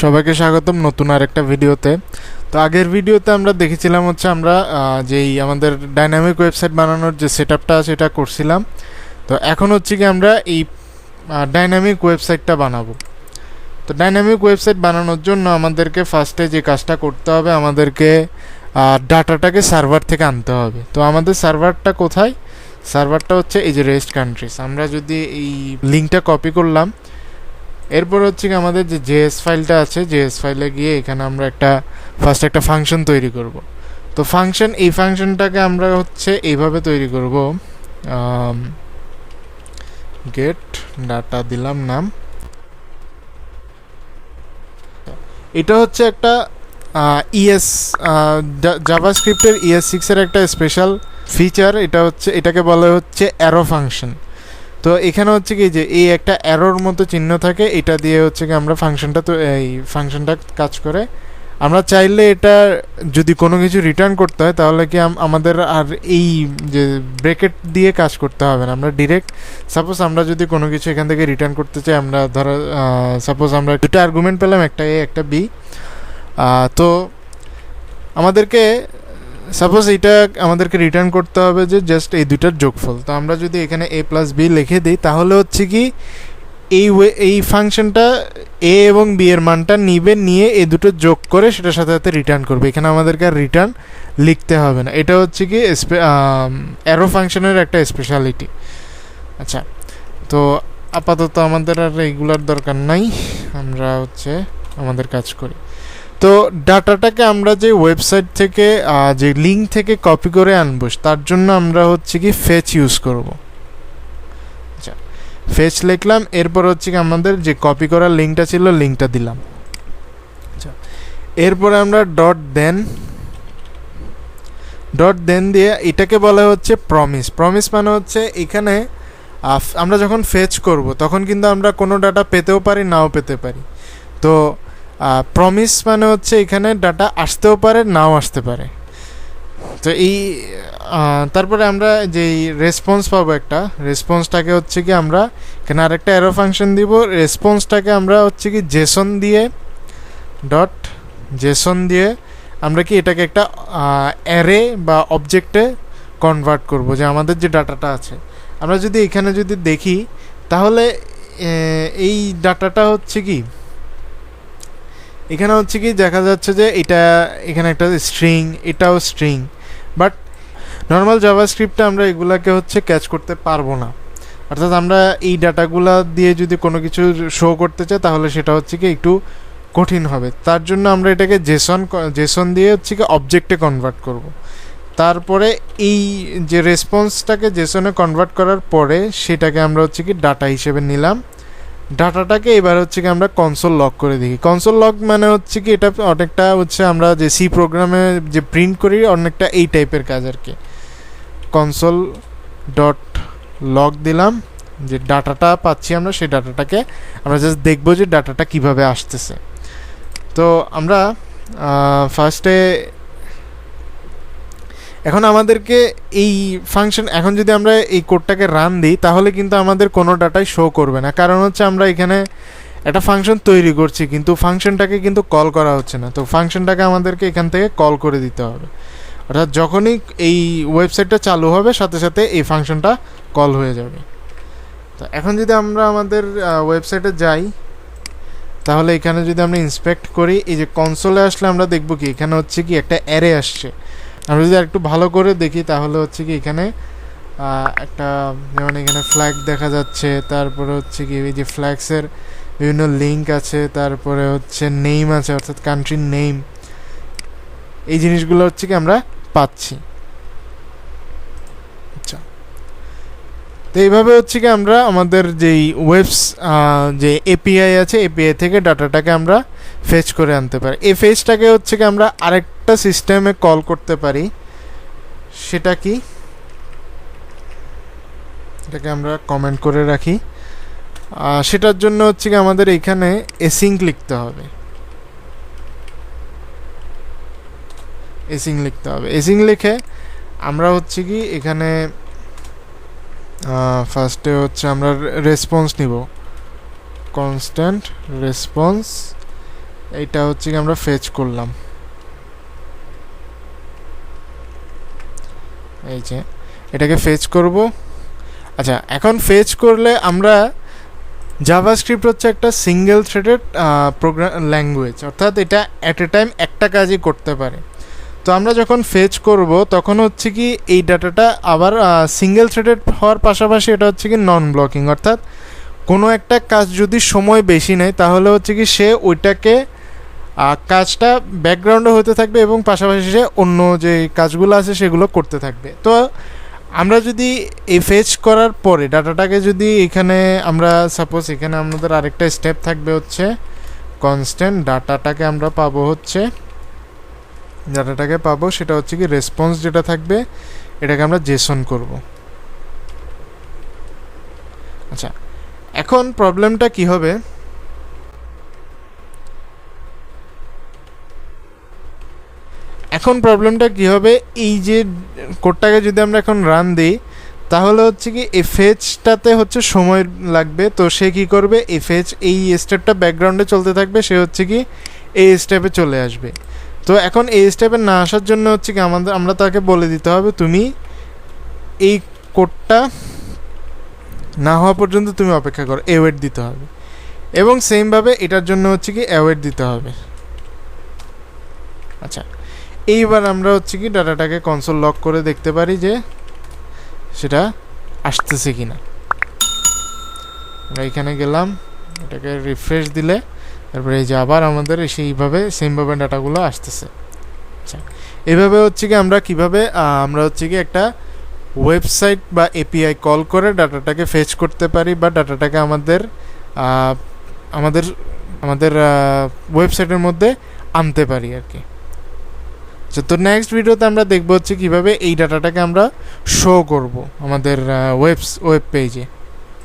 সবাইকে স্বাগতম নতুন আরেকটা ভিডিওতে। তো আগের ভিডিওতে আমরা দেখেছিলাম হচ্ছে আমরা যেই আমাদের ডাইনামিক ওয়েবসাইট বানানোর যে সেটআপটা আছে এটা করছিলাম। তো এখন হচ্ছে কি আমরা এই ডাইনামিক ওয়েবসাইটটা বানাবো। তো ডাইনামিক ওয়েবসাইট বানানোর জন্য আমাদেরকে ফার্স্টে যে কাজটা করতে হবে, আমাদেরকে ডাটাটাকে সার্ভার থেকে আনতে হবে। তো আমাদের সার্ভারটা কোথায়? সার্ভারটা হচ্ছে এই যে রেস্ট কান্ট্রিজ। আমরা যদি এই লিঙ্কটা কপি করলাম, এরপর হচ্ছে কি আমাদের যে জেএস ফাইলটা আছে, জেএস ফাইলে গিয়ে এখানে আমরা ফার্স্ট একটা ফাংশন তৈরি করব। তো এই ফাংশনটাকে আমরা হচ্ছে এইভাবে তৈরি করব, গেট ডাটা দিলাম নাম। এটা হচ্ছে একটা জাভাস্ক্রিপ্টের ES6 এর একটা স্পেশাল ফিচার। এটাকে বলা হচ্ছে অ্যারো ফাংশন। তো এখানে হচ্ছে কি যে এই একটা অ্যারোর মতো চিহ্ন থাকে, এটা দিয়ে হচ্ছে কি আমরা এই ফাংশনটা কাজ করে। আমরা চাইলে এটা যদি কোনো কিছু রিটার্ন করতে হয় তাহলে কি আমাদের আর এই যে ব্রেকেট দিয়ে কাজ করতে হবে না। আমরা ডিরেক্ট সাপোজ আমরা যদি কোনো কিছু এখান থেকে রিটার্ন করতে চাই, আমরা ধরো সাপোজ আমরা দুটো আর্গুমেন্ট পেলাম, একটা A একটা B। তো আমাদেরকে সাপোজ এইটা আমাদেরকে রিটার্ন করতে হবে যে জাস্ট এই দুইটার যোগফল। তো আমরা যদি এখানে A+B লিখে দিই তাহলে হচ্ছে কি এই ফাংশনটা A এবং B এর মানটা নিয়ে এই দুটো যোগ করে সেটার সাথে সাথে রিটার্ন করবে। এখানে আমাদেরকে আর রিটার্ন লিখতে হবে না। এটা হচ্ছে কি অ্যারো ফাংশনের একটা স্পেশালিটি। আচ্ছা, তো আপাতত আমাদের আর এইগুলোর দরকার নাই, আমরা হচ্ছে আমাদের কাজ করি। তো ডাটাটাকে আমরা যে ওয়েবসাইট থেকে যে লিঙ্ক থেকে কপি করে আনবো, তার জন্য আমরা হচ্ছে কি ফেচ ইউজ করব। আচ্ছা, ফেচ লিখলাম, এরপর হচ্ছে কি আমাদের যে কপি করার লিঙ্কটা ছিল লিঙ্কটা দিলাম। আচ্ছা, এরপরে আমরা ডট দেন দিয়ে এটাকে বলা হচ্ছে প্রমিস মানে হচ্ছে এখানে আমরা যখন ফেচ করব তখন কিন্তু আমরা কোনো ডাটা পেতেও পারি, নাও পেতে পারি। তো প্রমিস মানে হচ্ছে এখানে ডাটা আসতেও পারে, নাও আসতে পারে। তো তারপরে আমরা যেই রেসপন্স পাবো, একটা রেসপন্সটাকে হচ্ছে কি আমরা এখানে আরেকটা অ্যারো ফাংশন দিব। রেসপন্সটাকে আমরা হচ্ছে কি জেসন দিয়ে আমরা কি এটাকে একটা অ্যারে বা অবজেক্টে কনভার্ট করব, যে আমাদের যে ডাটাটা আছে। আমরা যদি এখানে যদি দেখি তাহলে এই ডাটাটা হচ্ছে কি এখানে হচ্ছে কি দেখা যাচ্ছে যে এখানে একটা স্ট্রিং, এটাও স্ট্রিং। বাট নর্মাল জাভাস্ক্রিপ্টে আমরা এগুলাকে হচ্ছে ক্যাচ করতে পারবো না। অর্থাৎ আমরা এই ডাটাগুলা দিয়ে যদি কোনো কিছু শো করতে চাই তাহলে সেটা হচ্ছে কি একটু কঠিন হবে। তার জন্য আমরা এটাকে জেসন দিয়ে হচ্ছে কি অবজেক্টে কনভার্ট করব। তারপরে এই যে রেসপন্সটাকে জেসনে কনভার্ট করার পরে সেটাকে আমরা হচ্ছে কি ডাটা হিসেবে নিলাম। ডাটাটাকে এবার হচ্ছে কি আমরা কনসোল লগ করে দেখি। কনসোল লগ মানে হচ্ছে কি এটা অনেকটা হচ্ছে আমরা যে সি প্রোগ্রামে যে প্রিন্ট করি অনেকটা এই টাইপের কাজ আর কি। কনসোল ডট লগ দিলাম, যে ডাটাটা পাচ্ছি আমরা সেই ডাটাটাকে আমরা জাস্ট দেখবো যে ডাটাটা কিভাবে আসতেছে। তো আমরা ফার্স্টে এখন আমাদেরকে এই ফাংশন, এখন যদি আমরা এই কোডটাকে রান দিই তাহলে কিন্তু আমাদের কোনো ডাটাই শো করবে না। কারণ হচ্ছে আমরা এখানে একটা ফাংশন তৈরি করছি কিন্তু ফাংশনটাকে কিন্তু কল করা হচ্ছে না। তো ফাংশনটাকে আমাদেরকে এখান থেকে কল করে দিতে হবে। অর্থাৎ যখনই এই ওয়েবসাইটটা চালু হবে সাথে সাথে এই ফাংশনটা কল হয়ে যাবে। তো এখন যদি আমরা আমাদের ওয়েবসাইটে যাই তাহলে এখানে যদি আমরা ইন্সপেক্ট করি, এই যে কনসোলে আসলে আমরা দেখবো কি এখানে হচ্ছে কি একটা অ্যারে আসছে। আমরা যদি একটু ভালো করে দেখি তাহলে হচ্ছে কি এখানে একটা যেমন এখানে ফ্ল্যাগ দেখা যাচ্ছে, তারপরে হচ্ছে কি এই যে ফ্ল্যাগসের বিভিন্ন লিঙ্ক আছে, তারপরে হচ্ছে নেম আছে অর্থাৎ কান্ট্রির নেম। এই জিনিসগুলো হচ্ছে কি আমরা পাচ্ছি। আচ্ছা, তো এইভাবে হচ্ছে কি আমরা আমাদের যেই যে এপিআই আছে এপিআই থেকে ডাটাটাকে আমরা ফেচ করে আনতে পারি। এই ফেচটাকে হচ্ছে কি আমরা আরেকটা সিস্টেমে কল করতে পারি। সেটা কি, এটাকে আমরা কমেন্ট করে রাখি। সেটার জন্য হচ্ছে কি আমাদের এখানে এসিঙ্ক লিখতে হবে। এসিঙ্ক লিখে আমরা হচ্ছে কি এখানে ফার্স্টে হচ্ছে আমরা রেসপন্স নিব, কনস্ট্যান্ট রেসপন্স এইটা হচ্ছে কি আমরা ফেচ করলাম, এই যে এটাকে ফেচ করব। আচ্ছা, এখন ফেচ করলে আমরা জাভাস্ক্রিপ্ট হচ্ছে একটা সিঙ্গেল থ্রেডেড প্রোগ্রাম ল্যাঙ্গুয়েজ, অর্থাৎ এটা অ্যাট এ টাইম একটা কাজই করতে পারে। তো আমরা যখন ফেচ করব তখন হচ্ছে কি এই ডাটাটা আবার সিঙ্গেল থ্রেডেড হওয়ার পাশাপাশি এটা হচ্ছে কি নন ব্লকিং, অর্থাৎ কোনো একটা কাজ যদি সময় বেশি নেয় তাহলে হচ্ছে কি সে ওইটাকে কাজটা ব্যাকগ্রাউন্ডে হতে থাকবে এবং পাশাপাশি সে অন্য যে কাজগুলো আছে সেগুলো করতে থাকবে। তো আমরা যদি এই ফেচ করার পরে ডাটাটাকে যদি এখানে আমরা সাপোজ এখানে আমাদের আরেকটা স্টেপ থাকবে হচ্ছে কনস্ট্যান্ট ডাটাটাকে আমরা পাবো হচ্ছে ডাটাটাকে পাবো সেটা হচ্ছে কি রেসপন্স যেটা থাকবে এটাকে আমরা জেসন করব। আচ্ছা, এখন প্রবলেমটা কি হবে, এই যে কোডটাকে যদি আমরা এখন রান দিই তাহলে হচ্ছে কি এই ফেচটাতে হচ্ছে সময় লাগবে। তো সে কি করবে, এই ফেচ এই স্টেপটা ব্যাকগ্রাউন্ডে চলতে থাকবে, সে হচ্ছে কি এই স্টেপে চলে আসবে। তো এখন এই স্টেপে না আসার জন্য হচ্ছে কি আমরা তাকে বলে দিতে হবে তুমি এই কোডটা না হওয়া পর্যন্ত তুমি অপেক্ষা করো, অ্যাওয়েট দিতে হবে। এবং সেমভাবে এটার জন্য হচ্ছে কি অ্যাওয়েট দিতে হবে। আচ্ছা, এইবার আমরা হচ্ছে কি ডাটাটাকে কনসোল লক করে দেখতে পারি যে সেটা আসতেছে কিনা। আমরা এখানে গেলাম, এটাকে রিফ্রেশ দিলে তারপরে এই যে আবার আমাদের সেইভাবে সেমভাবে ডাটাগুলো আসতেছে। আচ্ছা, এইভাবে হচ্ছে কি আমরা কিভাবে আমরা হচ্ছে কি একটা ওয়েবসাইট বা এপিআই কল করে ডাটাটাকে ফেচ করতে পারি বা ডাটাটাকে আমাদের আমাদের আমাদের ওয়েবসাইটের মধ্যে আনতে পারি আর কি। তো নেক্সট ভিডিওতে আমরা দেখবো হচ্ছে কীভাবে এই ডাটাটাকে আমরা শো করব আমাদের ওয়েব পেজে।